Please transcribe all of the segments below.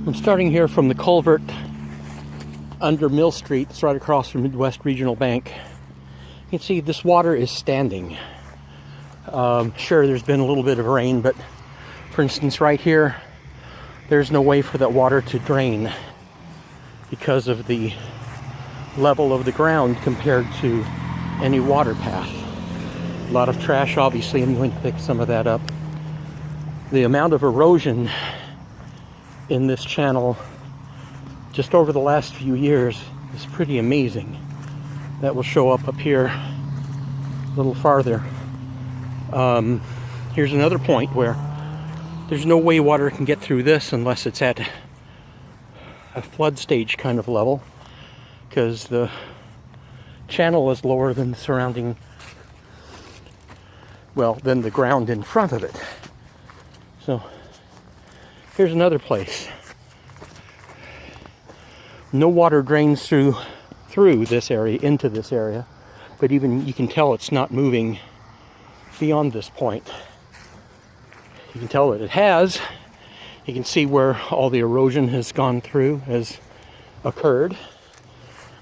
I'm starting here from the culvert under Mill Street. It's right across from Midwest Regional Bank. You can see this water is standing. Sure, there's been a little bit of rain, but for instance right here, there's no way for that water to drain because of the level of the ground compared to any water path. A lot of trash, obviously. I'm going to pick some of that up. The amount of erosion in this channel just over the last few years is pretty amazing. That will show up here a little farther. Here's another point where there's no way water can get through this unless it's at a flood stage kind of level, because the channel is lower than the surrounding, well, than the ground in front of it. So here's another place. No water drains through this area into this area, but even you can tell it's not moving beyond this point. You can tell that it has. You can see where all the erosion has gone through, has occurred.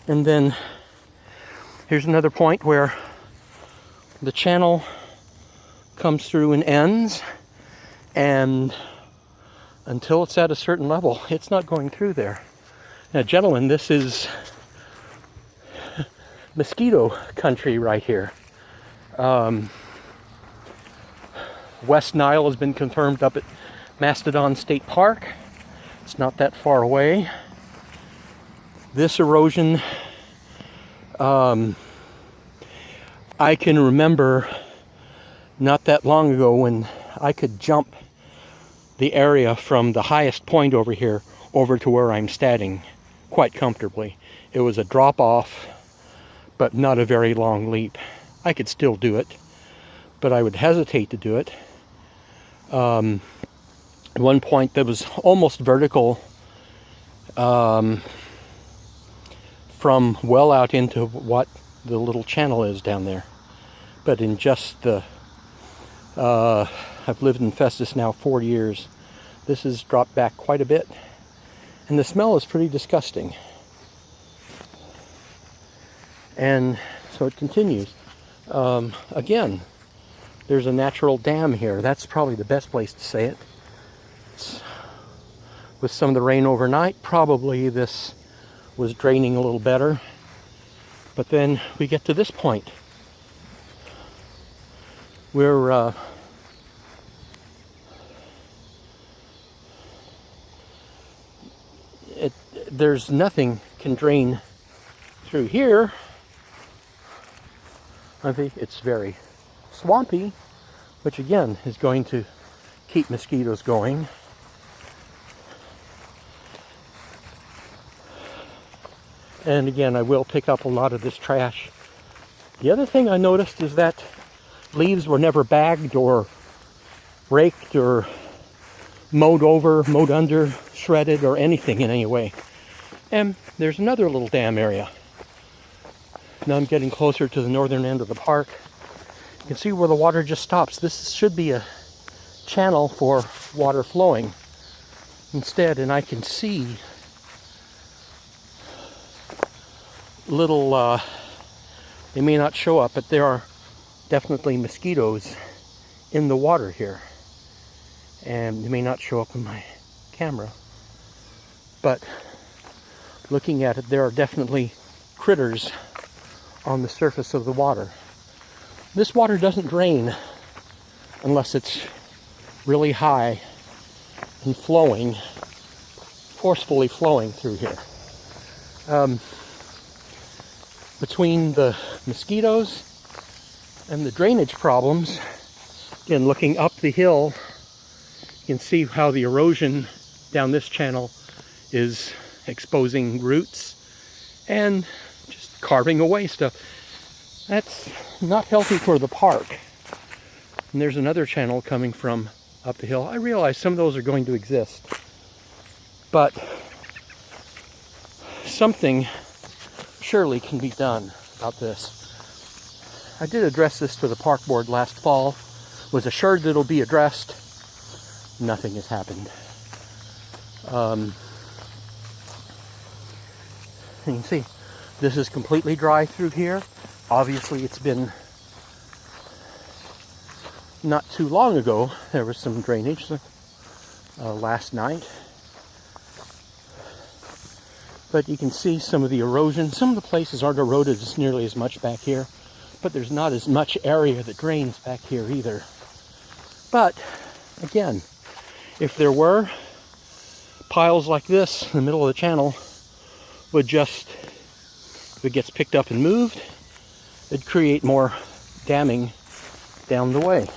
And then here's another point where the channel comes through and ends, and until it's at a certain level, it's not going through there. Now, gentlemen, this is mosquito country right here. West Nile has been confirmed up at Mastodon State Park. It's not that far away. This erosion, I can remember not that long ago when I could jump the area from the highest point over here over to where I'm standing quite comfortably. It was a drop off, but not a very long leap. I could still do it, but I would hesitate to do it. At one point that was almost vertical, from well out into what the little channel is down there. But in just the, I've lived in Festus now 4 years, this has dropped back quite a bit. And the smell is pretty disgusting. And so it continues. Again, there's a natural dam here. That's probably the best place to say it. With some of the rain overnight, probably this was draining a little better. But then we get to this point where there's nothing can drain through here. I think it's very swampy, which again is going to keep mosquitoes going. And again, I will pick up a lot of this trash. The other thing I noticed is that leaves were never bagged or raked or mowed over, mowed under, shredded, or anything in any way. And there's another little dam area. Now I'm getting closer to the northern end of the park. You can see where the water just stops. This should be a channel for water flowing instead, and I can see little, they may not show up, but there are definitely mosquitoes in the water here. And they may not show up in my camera, but looking at it, there are definitely critters on the surface of the water. This water doesn't drain unless it's really high and flowing, forcefully flowing through here. Between the mosquitoes and the drainage problems, again, looking up the hill, you can see how the erosion down this channel is exposing roots and just carving away stuff. That's not healthy for the park. And there's another channel coming from up the hill. I realize some of those are going to exist, but something surely can be done about this. I did address this to the park board last fall, was assured that it'll be addressed. Nothing has happened. You can see this is completely dry through here. Obviously, it's been not too long ago. There was some drainage last night. But you can see some of the erosion. Some of the places aren't eroded as nearly as much back here, but there's not as much area that drains back here either. But again, if there were piles like this in the middle of the channel, would just, if it gets picked up and moved, it'd create more damming down the way.